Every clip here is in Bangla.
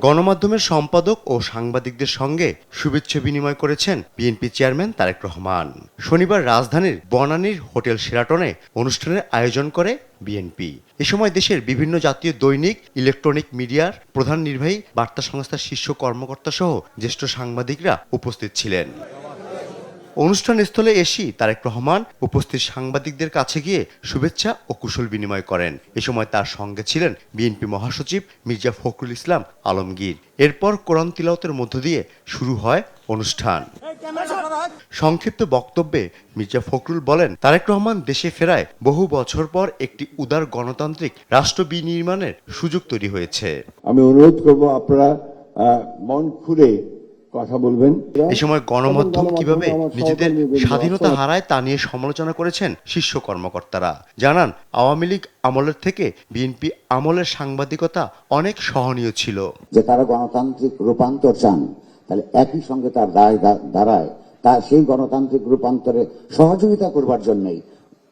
গণমাধ্যমের সম্পাদক ও সাংবাদিকদের সঙ্গে শুভেচ্ছা বিনিময় করেছেন বিএনপি চেয়ারম্যান তারেক রহমান। শনিবার রাজধানীর বনানীর হোটেল শেরাটনে অনুষ্ঠানের আয়োজন করে বিএনপি। এ সময় দেশের বিভিন্ন জাতীয় দৈনিক, ইলেকট্রনিক মিডিয়ার প্রধান নির্বাহী, বার্তা সংস্থার শীর্ষ কর্মকর্তা সহ জ্যেষ্ঠ সাংবাদিকরা উপস্থিত ছিলেন। অনুষ্ঠানস্থলে এসে তারেক রহমান উপস্থিত সাংবাদিকদের কাছে গিয়ে শুভেচ্ছা ও কুশল বিনিময় করেন। এ সময় তার সঙ্গে ছিলেন বিএনপি মহাসচিব মির্জা ফখরুল ইসলাম আলমগীর। এরপর কোরআন তিলাওয়াতের মধ্য দিয়ে শুরু হয় অনুষ্ঠান। সংক্ষিপ্ত বক্তব্যে মির্জা ফখরুল বলেন, তারেক রহমান দেশে ফেরায় বহু বছর পর একটি উদার গণতান্ত্রিক রাষ্ট্র বিনির্মাণের সুযোগ তৈরি হয়েছে। আমি অনুরোধ করব আপনারা মন খুলে কথা বলবেন। এ সময় গণমাধ্যম কিভাবে নিজেদের স্বাধীনতা হারায় তা নিয়ে সমালোচনা করেছেন শীর্ষ কর্মকর্তারা। জানান, আওয়ামী লীগ আমলের থেকে বিএনপি আমলের সাংবাদিকতা অনেক সহনীয় ছিল। যে তারা গণতান্ত্রিক রূপান্তর চান, তাহলে একই সঙ্গে তার দায় দাঁড়ায় তার সেই গণতান্ত্রিক রূপান্তরে সহযোগিতা করবার জন্যই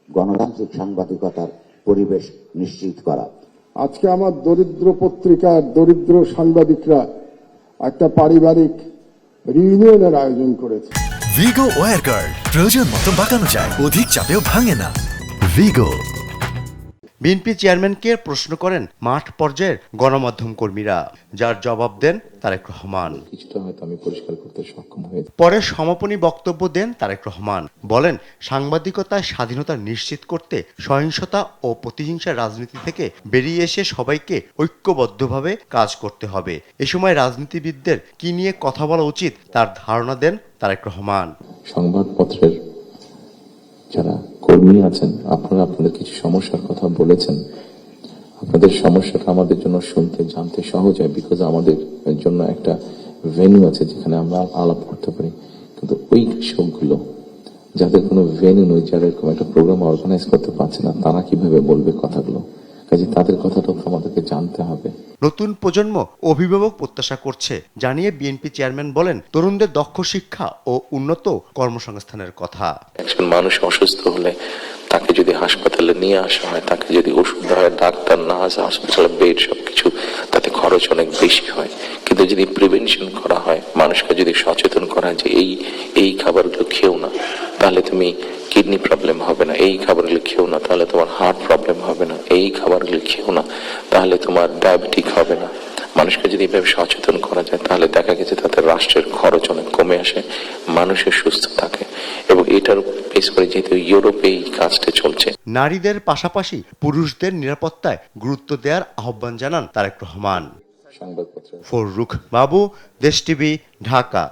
গণতান্ত্রিক সাংবাদিকতার পরিবেশ নিশ্চিত করা। আজকে আমার দরিদ্র পত্রিকার দরিদ্র সাংবাদিকরা একটা পারিবারিক রিউনিয়নের আয়োজন করেছে। ভিগো ওয়্যার গার্ড প্রয়োজন মতো বাঁকানো যায়, অধিক চাপেও ভাঙে না। ভিগো। বিএনপি চেয়ারম্যানকে প্রশ্ন করেন মাঠ পর্যায়ের গণমাধ্যম কর্মীরা, যার জবাব দেন তারেক রহমান। পরে সমাপনী বক্তব্য দেন তারেক রহমান। বলেন, সাংবাদিকতায় স্বাধীনতা নিশ্চিত করতে সহিংসতা ও প্রতিহিংসার রাজনীতি থেকে বেরিয়ে এসে সবাইকে ঐক্যবদ্ধভাবে কাজ করতে হবে। এ সময় রাজনীতিবিদদের কি নিয়ে কথা বলা উচিত তার ধারণা দেন তারেক রহমান। সংবাদপত্রের যারা কর্মী আছেন, আপনারা আপনাদের কিছু সমস্যার কথা বলেছেন। আপনাদের সমস্যাটা আমাদের জন্য শুনতে জানতে সহজ হয়, বিকজ আমাদের জন্য একটা ভেন্যু আছে যেখানে আমরা আলাপ করতে পারি। কিন্তু ওই সবগুলো যাদের কোনো ভেন্যু নেই, যারা এরকম একটা প্রোগ্রাম অর্গানাইজ করতে পারছে না, তারা কিভাবে বলবে কথাগুলো? কাজে তাদের কথাটাও আমাদেরকে জানতে হবে। নতুন প্রজন্ম অভিভাবক প্রত্যাশা করছে জানিয়ে বিএনপি চেয়ারম্যান বলেন, তরুণদের দক্ষ শিক্ষা ও উন্নত কর্মসংস্থানের কথা। একজন মানুষ অসুস্থ হলে তাকে যদি হাসপাতালে নিয়ে আসা হয়, তাকে যদি ওষুধ দেওয়া হয়, ডাক্তার, নার্স, হসপিটাল বেড সবকিছু, তাতে খরচ অনেক বেশি হয়। কিন্তু যদি প্রিভেনশন করা হয়, মানুষকে যদি সচেতন করা হয় যে এই খাবারগুলো খেও না, তাহলে তুমি কিডনি প্রবলেম হবে না, এই খাবারগুলো খেও না তাহলে তোমার হার্ট প্রবলেম হবে না, এই খাবারগুলো খেও না তাহলে তোমার ডায়াবেটিক হবে না। মানুষকে যদি এভাবে সচেতন করা যায়, তাহলে দেখা গেছে তাদের রাষ্ট্রের খরচ অনেক কমে আসে, মানুষের সুস্থ থাকে। এবং এটার বেস করে যেহেতু ইউরোপে এই কাজটা চলছে, নারীদের পাশাপাশি পুরুষদের নিরাপত্তায় গুরুত্ব দেওয়ার আহ্বান জানান তারেক রহমান। সংবাদপত্র ফররুখ বাবু, দেশ টিভি, ঢাকা।